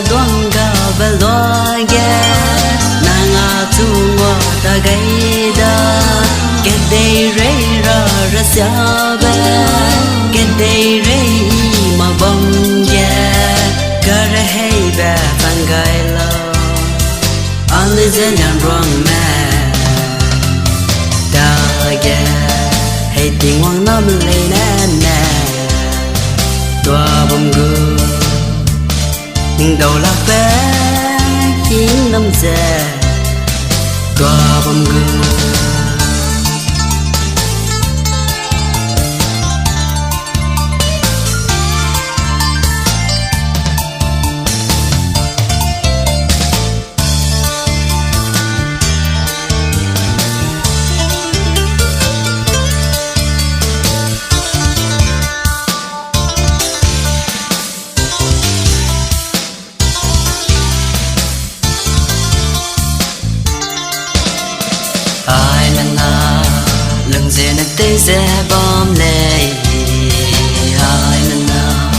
đoan ga về loa ge nàng à tu ngõ ta gây da cái đây rây ra ra xa bé cái đây rây mà bông ge cả ra hay bé phang gai lo anh đi dân nhàn ruộng mẹ ta ge hay tiếng hoàng năm lấy nè nè tua bông gương nhưng đầu là bé chín năm giờ tua bông gương dễ nè tê dễ bom lệ hai lần nào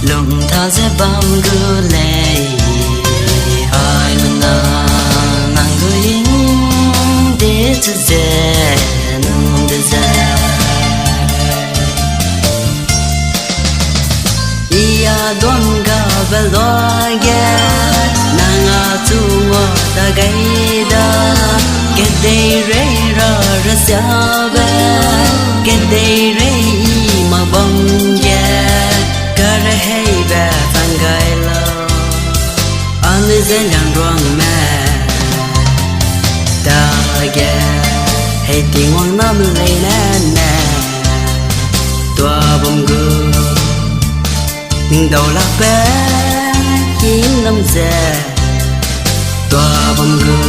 lùng thao dễ bom gư lệ hai lần nào nàng gửi in để cho dễ nung để dễ ia đoan ga về loa ge nàng à tu ngõ ta gây da cái đây rây ra ra xa bé cái đây rây mà bông ge cả ra hay bé phang gai lo anh đi dân nhàn ruộng mẹ ta ge hay tiếng hoàng năm lấy nè nè tua bông gương nhưng đầu là bé chín năm giờ tua bông gương